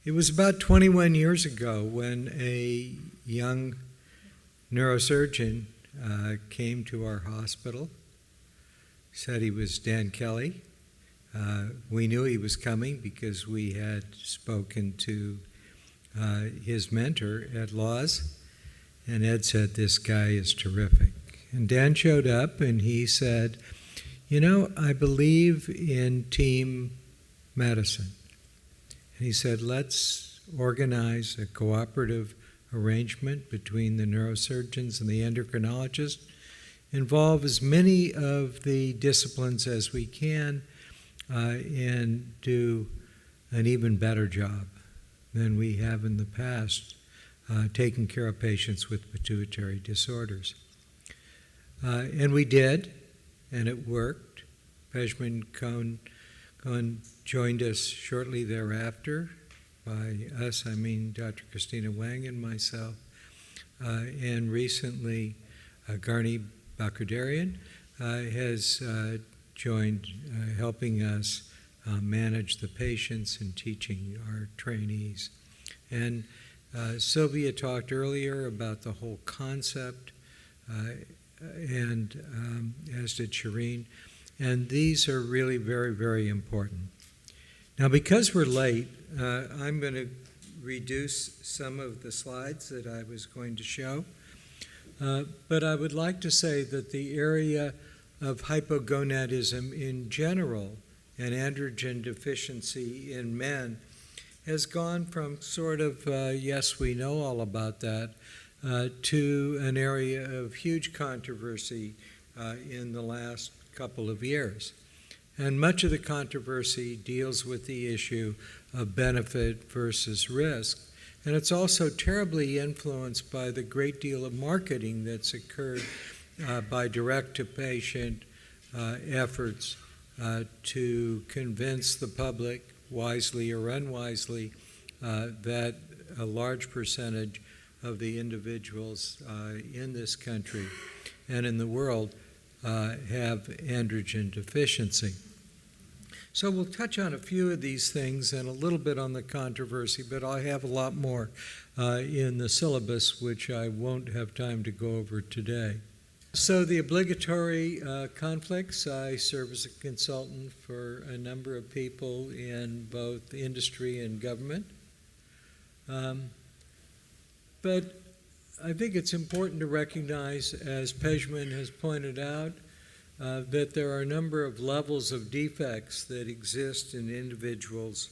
It was about 21 years ago when a young neurosurgeon came to our hospital, said he was Dan Kelly. We knew he was coming because we had spoken to his mentor, Ed Laws, and Ed said, "This guy is terrific." And Dan showed up and he said, "I believe in team medicine." And he said, "Let's organize a cooperative arrangement between the neurosurgeons and the endocrinologists, involve as many of the disciplines as we can, and do an even better job than we have in the past taking care of patients with pituitary disorders." And we did, and it worked. Pejman Cohen joined us shortly thereafter. By us, I mean Dr. Christina Wang and myself. And recently, Garni Bakudarian has joined, helping us manage the patients and teaching our trainees. And Sylvia talked earlier about the whole concept, and as did Shireen. And these are really very, very important. Now, because we're late, I'm going to reduce some of the slides that I was going to show. But I would like to say that the area of hypogonadism in general and androgen deficiency in men has gone from sort of, yes, we know all about that, to an area of huge controversy in the last couple of years. And much of the controversy deals with the issue of benefit versus risk. And it's also terribly influenced by the great deal of marketing that's occurred by direct-to-patient efforts to convince the public, wisely or unwisely, that a large percentage of the individuals in this country and in the world have androgen deficiency. So we'll touch on a few of these things and a little bit on the controversy, but I have a lot more in the syllabus, which I won't have time to go over today. So the obligatory conflicts, I serve as a consultant for a number of people in both industry and government. But I think it's important to recognize, as Pejman has pointed out, that there are a number of levels of defects that exist in individuals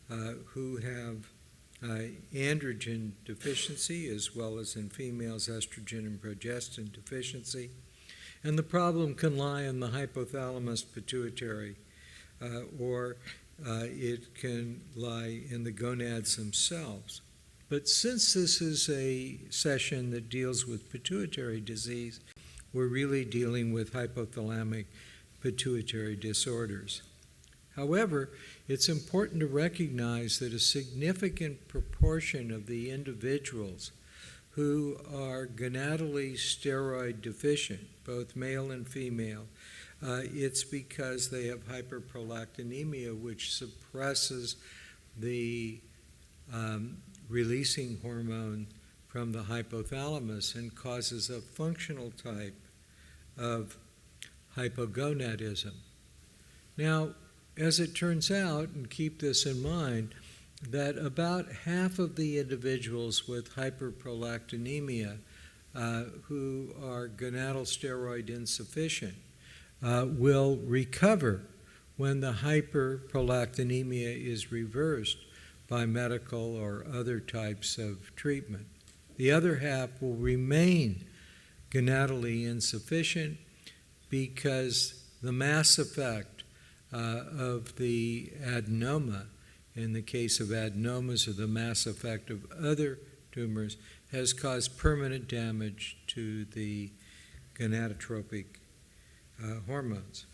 who have androgen deficiency, as well as in females estrogen and progestin deficiency. And the problem can lie in the hypothalamus pituitary, or it can lie in the gonads themselves. But since this is a session that deals with pituitary disease, we're really dealing with hypothalamic pituitary disorders. However, it's important to recognize that a significant proportion of the individuals who are gonadally steroid deficient, both male and female, it's because they have hyperprolactinemia, which suppresses the releasing hormone from the hypothalamus and causes a functional type of hypogonadism. Now, as it turns out, and keep this in mind, that about half of the individuals with hyperprolactinemia who are gonadal steroid insufficient will recover when the hyperprolactinemia is reversed by medical or other types of treatment. The other half will remain gonadally insufficient because the mass effect of the adenoma, in the case of adenomas, or the mass effect of other tumors, has caused permanent damage to the gonadotropic hormones.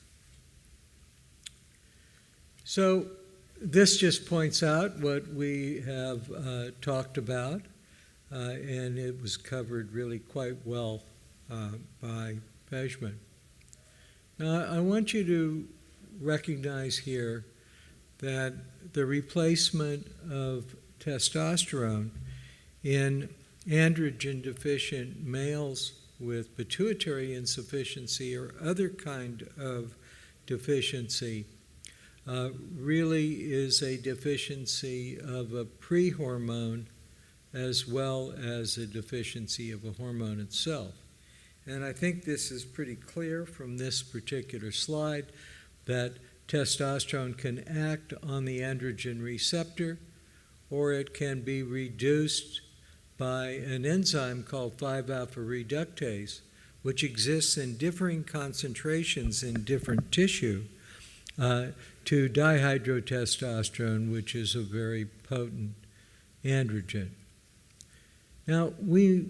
So this just points out what we have talked about, and it was covered really quite well by Pejman. Now, I want you to recognize here that the replacement of testosterone in androgen-deficient males with pituitary insufficiency or other kind of deficiency really is a deficiency of a pre-hormone as well as a deficiency of a hormone itself. And I think this is pretty clear from this particular slide that testosterone can act on the androgen receptor, or it can be reduced by an enzyme called 5-alpha reductase, which exists in differing concentrations in different tissue, to dihydrotestosterone, which is a very potent androgen. Now, we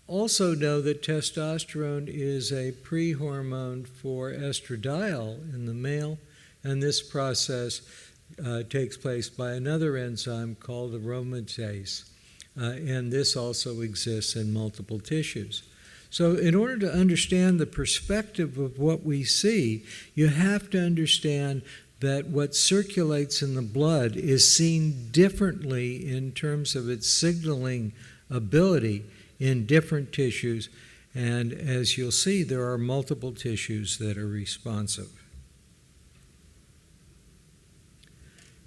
also know that testosterone is a pre-hormone for estradiol in the male, and this process takes place by another enzyme called aromatase, and this also exists in multiple tissues. So in order to understand the perspective of what we see, you have to understand that what circulates in the blood is seen differently in terms of its signaling ability in different tissues, and as you'll see, there are multiple tissues that are responsive.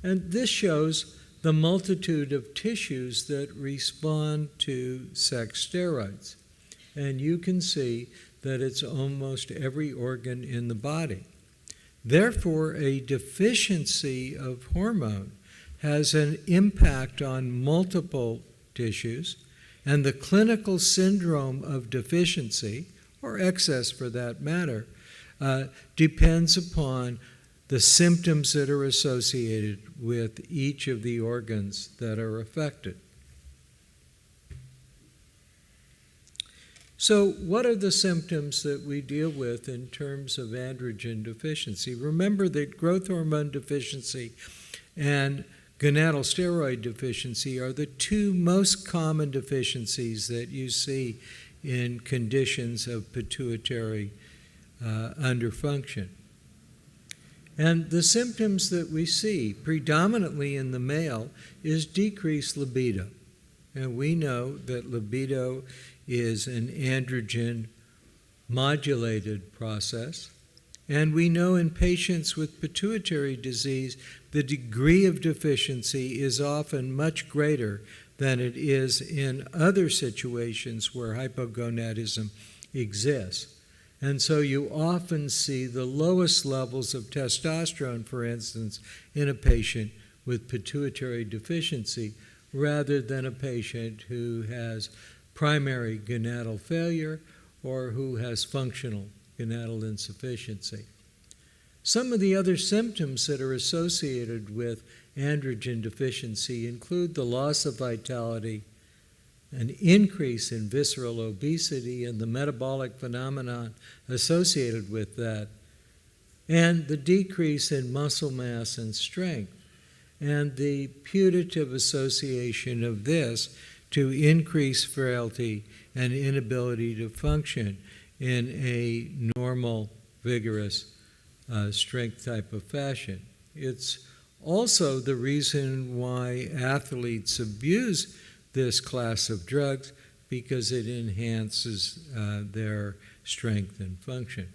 And this shows the multitude of tissues that respond to sex steroids. And you can see that it's almost every organ in the body. Therefore, a deficiency of hormone has an impact on multiple tissues, and the clinical syndrome of deficiency, or excess for that matter, depends upon the symptoms that are associated with each of the organs that are affected. So what are the symptoms that we deal with in terms of androgen deficiency? Remember that growth hormone deficiency and gonadal steroid deficiency are the two most common deficiencies that you see in conditions of pituitary underfunction. And the symptoms that we see predominantly in the male is decreased libido. And we know that libido is an androgen modulated process. And we know in patients with pituitary disease, the degree of deficiency is often much greater than it is in other situations where hypogonadism exists. And so you often see the lowest levels of testosterone, for instance, in a patient with pituitary deficiency rather than a patient who has primary gonadal failure or who has functional gonadal insufficiency. Some of the other symptoms that are associated with androgen deficiency include the loss of vitality, an increase in visceral obesity and the metabolic phenomenon associated with that, and the decrease in muscle mass and strength, and the putative association of this to increase frailty and inability to function in a normal, vigorous strength type of fashion. It's also the reason why athletes abuse this class of drugs, because it enhances their strength and function.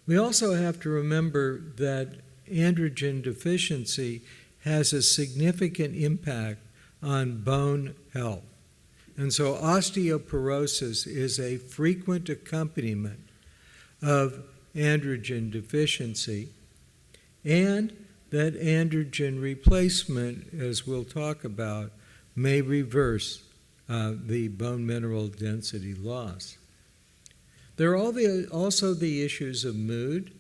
We also have to remember that androgen deficiency has a significant impact on bone health. And so osteoporosis is a frequent accompaniment of androgen deficiency, and that androgen replacement, as we'll talk about, may reverse the bone mineral density loss. There are also the issues of mood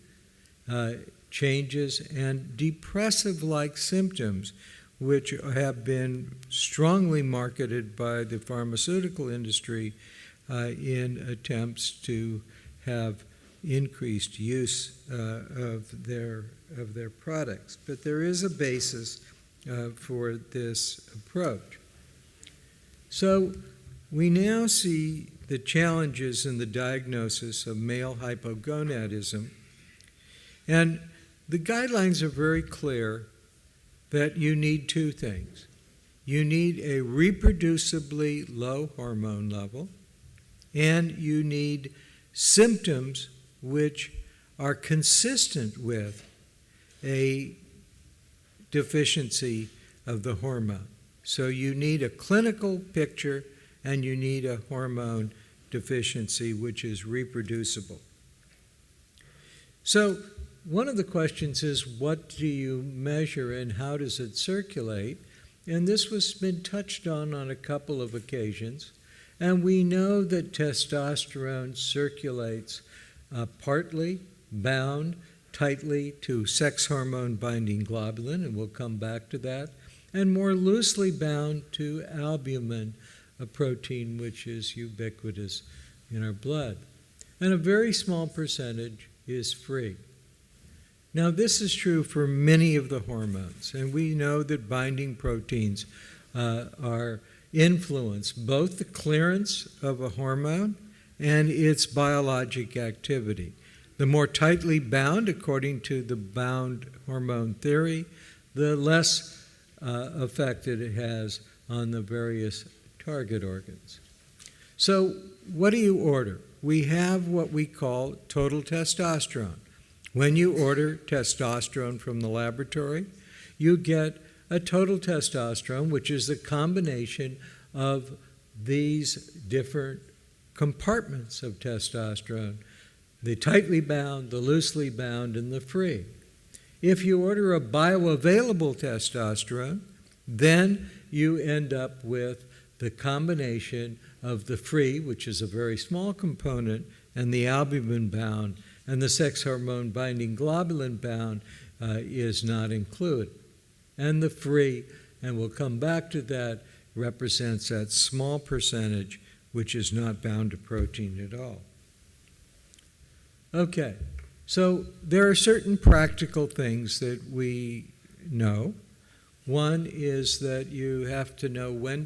changes and depressive-like symptoms, which have been strongly marketed by the pharmaceutical industry in attempts to have increased use of their products. But there is a basis for this approach. So we now see the challenges in the diagnosis of male hypogonadism, and the guidelines are very clear that you need two things. You need a reproducibly low hormone level, and you need symptoms which are consistent with a deficiency of the hormone. So you need a clinical picture and you need a hormone deficiency which is reproducible. So one of the questions is, what do you measure and how does it circulate? And this has been touched on a couple of occasions. And we know that testosterone circulates partly bound tightly to sex hormone binding globulin, and we'll come back to that, and more loosely bound to albumin, a protein which is ubiquitous in our blood. And a very small percentage is free. Now, this is true for many of the hormones, and we know that binding proteins are influence both the clearance of a hormone and its biologic activity. The more tightly bound, according to the bound hormone theory, the less effect it has on the various target organs. So what do you order? We have what we call total testosterone. When you order testosterone from the laboratory, you get a total testosterone, which is a combination of these different compartments of testosterone, the tightly bound, the loosely bound, and the free. If you order a bioavailable testosterone, then you end up with the combination of the free, which is a very small component, and the albumin bound, and the sex hormone binding globulin bound is not included. And the free, and we'll come back to that, represents that small percentage which is not bound to protein at all. Okay, so there are certain practical things that we know. One is that you have to know when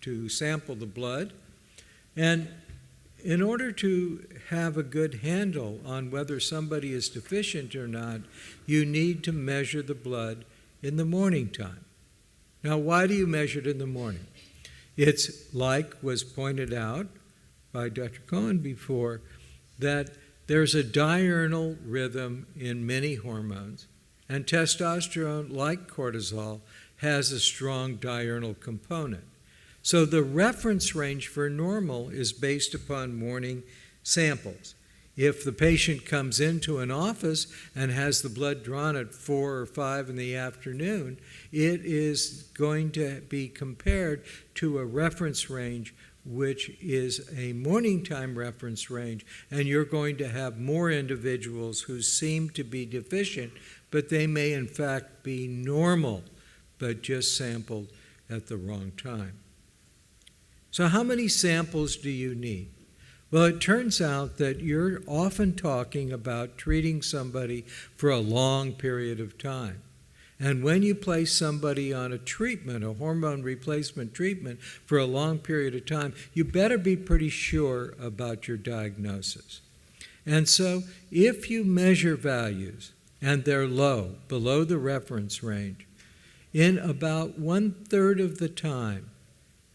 to sample the blood. And in order to have a good handle on whether somebody is deficient or not, you need to measure the blood in the morning time. Now, why do you measure it in the morning? It's like was pointed out by Dr. Cohen before, that there's a diurnal rhythm in many hormones, and testosterone, like cortisol, has a strong diurnal component. So the reference range for normal is based upon morning samples. If the patient comes into an office and has the blood drawn at 4 or 5 in the afternoon, it is going to be compared to a reference range which is a morning time reference range, and you're going to have more individuals who seem to be deficient, but they may in fact be normal, but just sampled at the wrong time. So how many samples do you need? Well, it turns out that you're often talking about treating somebody for a long period of time. And when you place somebody on a treatment, a hormone replacement treatment, for a long period of time, you better be pretty sure about your diagnosis. And so if you measure values and they're low, below the reference range, in about 1/3 of the time,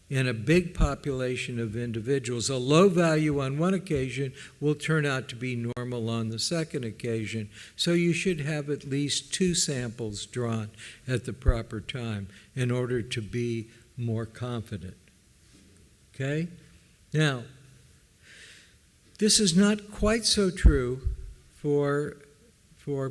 in a big population of individuals, a low value on one occasion will turn out to be normal on the second occasion. So you should have at least 2 samples drawn at the proper time in order to be more confident. Okay? Now, this is not quite so true for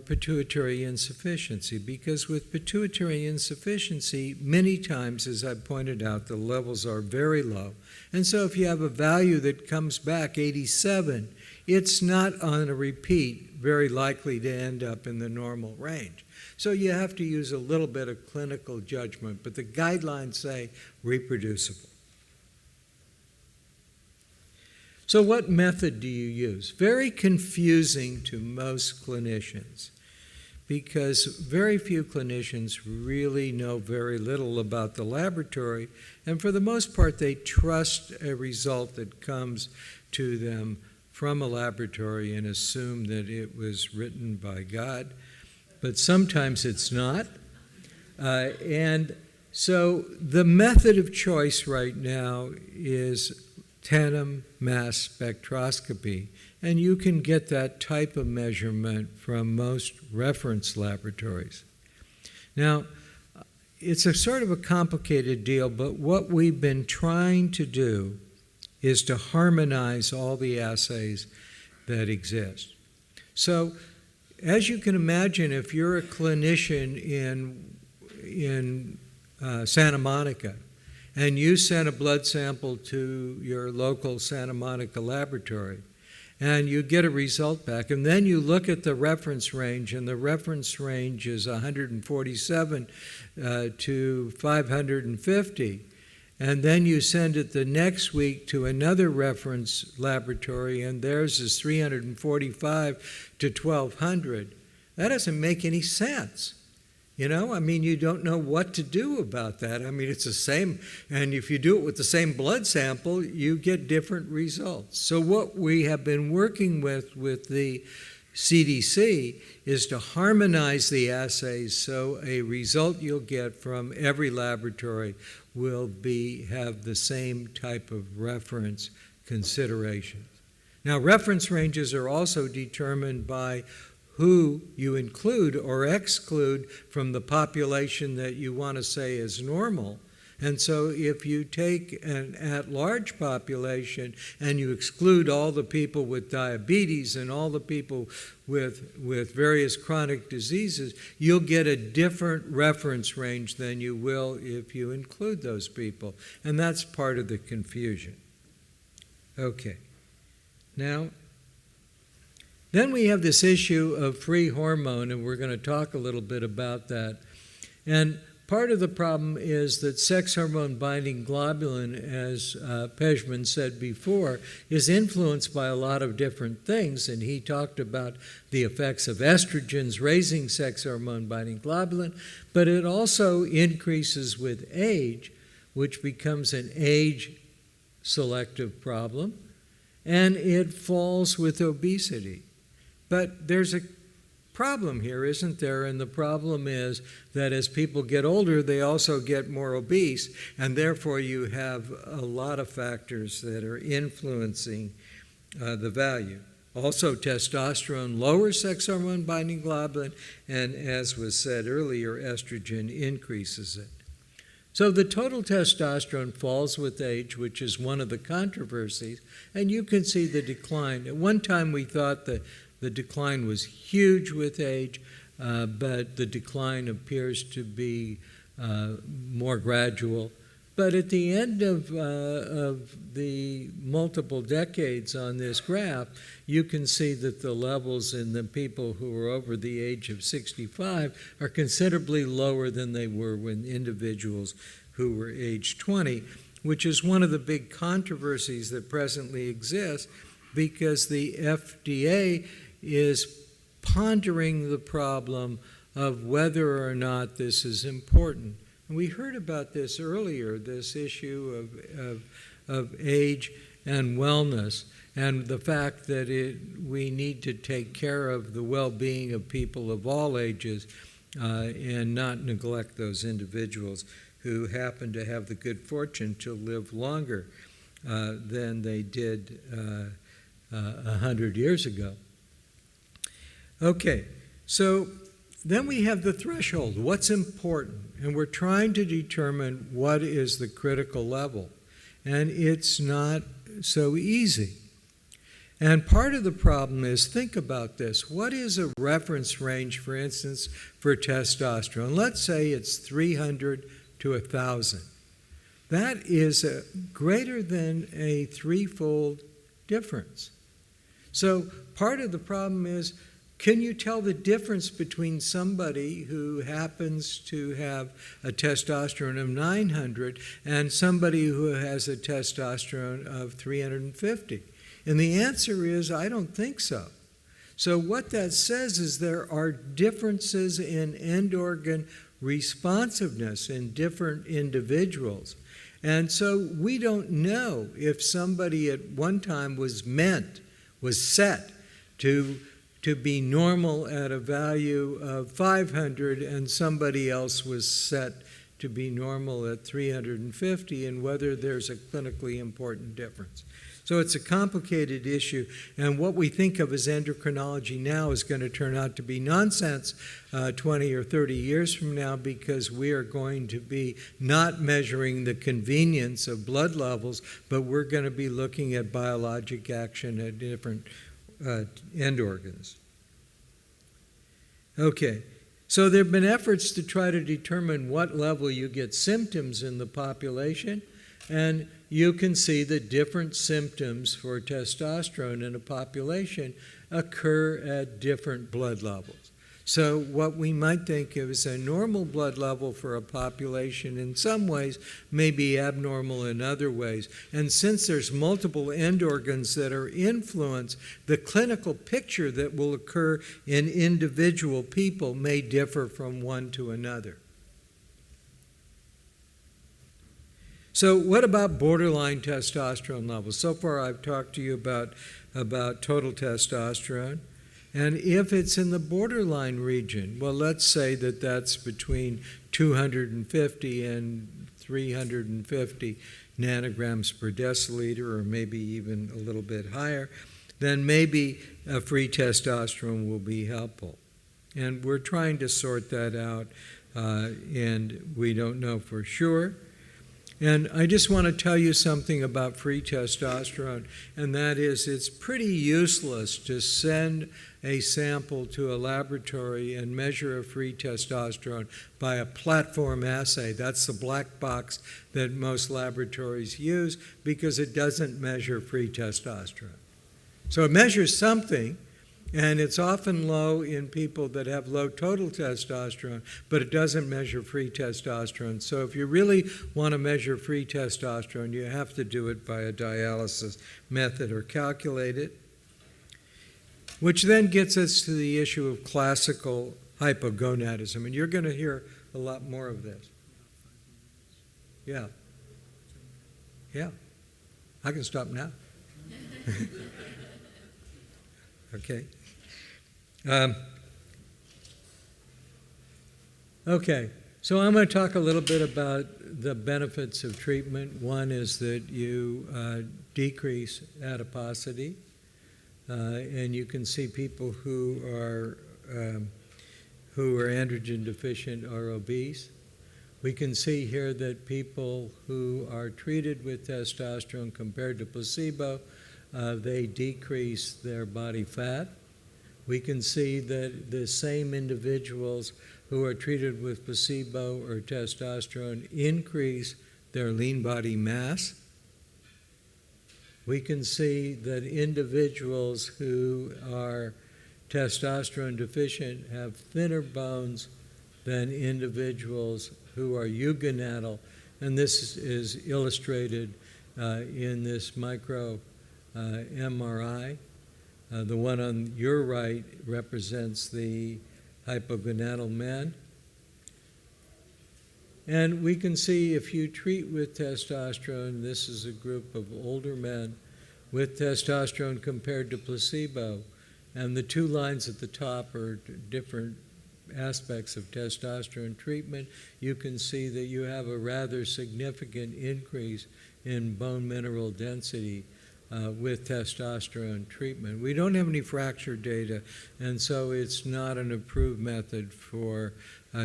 pituitary insufficiency, because with pituitary insufficiency, many times, as I pointed out, the levels are very low. And so if you have a value that comes back 87, it's not on a repeat very likely to end up in the normal range. So you have to use a little bit of clinical judgment, but the guidelines say reproducible. So what method do you use? Very confusing to most clinicians, because very few clinicians really know very little about the laboratory, and for the most part they trust a result that comes to them from a laboratory and assume that it was written by God. but sometimes it's not. And so the method of choice right now is tandem mass spectroscopy, and you can get that type of measurement from most reference laboratories. Now, it's a sort of a complicated deal, but what we've been trying to do is to harmonize all the assays that exist. So, as you can imagine, if you're a clinician in Santa Monica, and you send a blood sample to your local Santa Monica laboratory, and you get a result back, and then you look at the reference range, and the reference range is 147 to 550, and then you send it the next week to another reference laboratory, and theirs is 345 to 1200. That doesn't make any sense. You know, I mean, you don't know what to do about that. I mean, it's the same, and if you do it with the same blood sample, you get different results. So what we have been working with the CDC is to harmonize the assays so a result you'll get from every laboratory will have the same type of reference considerations. Now, reference ranges are also determined by who you include or exclude from the population that you want to say is normal. And so if you take an at-large population and you exclude all the people with diabetes and all the people with various chronic diseases, you'll get a different reference range than you will if you include those people. And that's part of the confusion. Okay. Now, then we have this issue of free hormone, and we're going to talk a little bit about that. And part of the problem is that sex hormone binding globulin, as Pejman said before, is influenced by a lot of different things, and he talked about the effects of estrogens raising sex hormone binding globulin, but it also increases with age, which becomes an age-selective problem, and it falls with obesity. But there's a problem here, isn't there? And the problem is that as people get older, they also get more obese, and therefore you have a lot of factors that are influencing the value. Also, testosterone lowers sex hormone binding globulin, and as was said earlier, estrogen increases it. So the total testosterone falls with age, which is one of the controversies, and you can see the decline. At one time we thought that the decline was huge with age, but the decline appears to be more gradual. But at the end of the multiple decades on this graph, you can see that the levels in the people who are over the age of 65 are considerably lower than they were when individuals who were age 20, which is one of the big controversies that presently exists, because the FDA is pondering the problem of whether or not this is important. And we heard about this earlier, this issue of age and wellness, and the fact that we need to take care of the well-being of people of all ages and not neglect those individuals who happen to have the good fortune to live longer than they did 100 years ago. Okay, so then we have the threshold. What's important? And we're trying to determine what is the critical level. And it's not so easy. And part of the problem is, think about this. What is a reference range, for instance, for testosterone? Let's say it's 300 to 1,000. That is greater than a threefold difference. So part of the problem is, can you tell the difference between somebody who happens to have a testosterone of 900 and somebody who has a testosterone of 350? And the answer is, I don't think so. So what that says is there are differences in end organ responsiveness in different individuals. And so we don't know if somebody at one time was set to to be normal at a value of 500 and somebody else was set to be normal at 350, and whether there's a clinically important difference. So it's a complicated issue, and what we think of as endocrinology now is going to turn out to be nonsense 20 or 30 years from now, because we are going to be not measuring the convenience of blood levels, but we're going to be looking at biologic action at different end organs. Okay, so there have been efforts to try to determine what level you get symptoms in the population, and you can see that different symptoms for testosterone in a population occur at different blood levels. So what we might think of as a normal blood level for a population in some ways may be abnormal in other ways. And since there's multiple end organs that are influenced, the clinical picture that will occur in individual people may differ from one to another. So what about borderline testosterone levels? So far I've talked to you about total testosterone. And if it's in the borderline region, well, let's say that that's between 250 and 350 nanograms per deciliter, or maybe even a little bit higher, then maybe a free testosterone will be helpful. And we're trying to sort that out, and we don't know for sure. And I just want to tell you something about free testosterone, and that is it's pretty useless to send a sample to a laboratory and measure a free testosterone by a platform assay. That's the black box that most laboratories use, because it doesn't measure free testosterone. So it measures something, and it's often low in people that have low total testosterone, but it doesn't measure free testosterone. So if you really want to measure free testosterone, you have to do it by a dialysis method or calculate it, which then gets us to the issue of classical hypogonadism. And you're going to hear a lot more of this. Yeah. Yeah. I can stop now. Okay. Okay, so I'm going to talk a little bit about the benefits of treatment. One is that you decrease adiposity, and you can see people who are androgen deficient are obese. We can see here that people who are treated with testosterone compared to placebo, they decrease their body fat. We can see that the same individuals who are treated with placebo or testosterone increase their lean body mass. We can see that individuals who are testosterone deficient have thinner bones than individuals who are eugonadal, and this is illustrated in this micro MRI. The one on your right represents the hypogonadal men. And we can see if you treat with testosterone, this is a group of older men with testosterone compared to placebo. And the two lines at the top are different aspects of testosterone treatment. You can see that you have a rather significant increase in bone mineral density with testosterone treatment. We don't have any fracture data, and so it's not an approved method for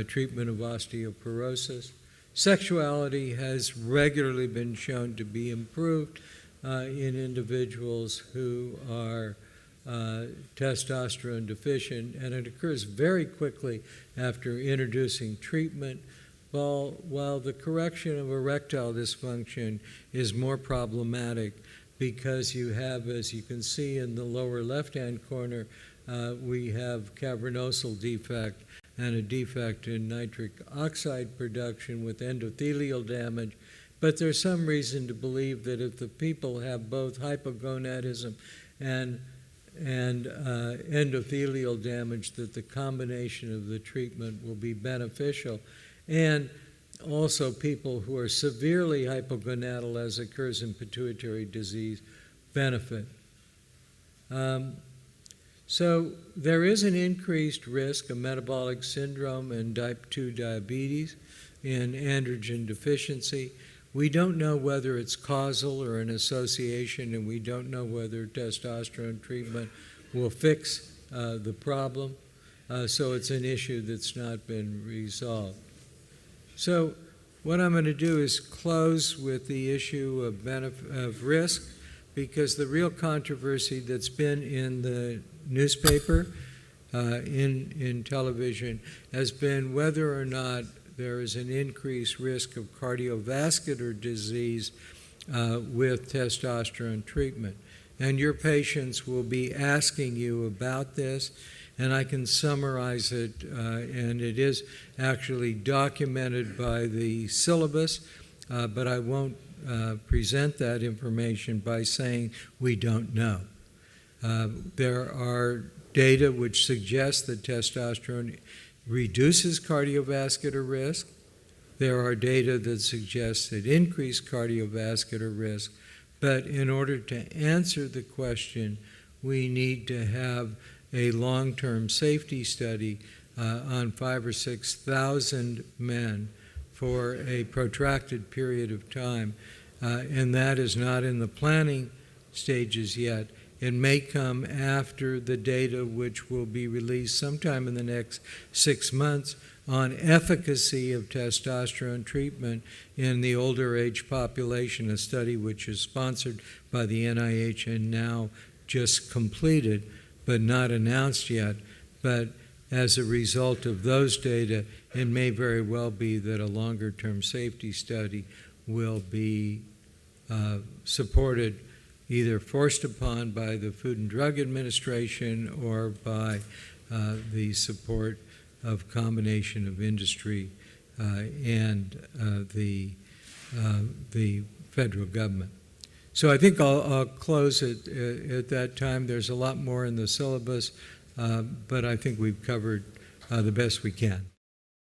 treatment of osteoporosis. Sexuality has regularly been shown to be improved in individuals who are testosterone deficient, and it occurs very quickly after introducing treatment, while the correction of erectile dysfunction is more problematic, because you have, as you can see in the lower left-hand corner, we have cavernosal defect and a defect in nitric oxide production with endothelial damage. But there's some reason to believe that if the people have both hypogonadism and endothelial damage, that the combination of the treatment will be beneficial. And also people who are severely hypogonadal, as occurs in pituitary disease, benefit. So there is an increased risk of metabolic syndrome and type 2 diabetes in androgen deficiency. We don't know whether it's causal or an association, and we don't know whether testosterone treatment will fix the problem. So it's an issue that's not been resolved. So what I'm going to do is close with the issue of risk, because the real controversy that's been in the newspaper, in television, has been whether or not there is an increased risk of cardiovascular disease with testosterone treatment. And your patients will be asking you about this, and I can summarize it, and it is actually documented by the syllabus, but I won't present that information by saying we don't know. There are data which suggest that testosterone reduces cardiovascular risk. There are data that suggest it increases cardiovascular risk. But in order to answer the question, we need to have a long-term safety study on 5,000 or 6,000 men for a protracted period of time. And that is not in the planning stages yet. It may come after the data, which will be released sometime in the next 6 months, on efficacy of testosterone treatment in the older age population, a study which is sponsored by the NIH and now just completed, but not announced yet. But as a result of those data, it may very well be that a longer-term safety study will be supported, either forced upon by the Food and Drug Administration or by the support of combination of industry and the federal government. So I think I'll close it at that time. There's a lot more in the syllabus, but I think we've covered the best we can.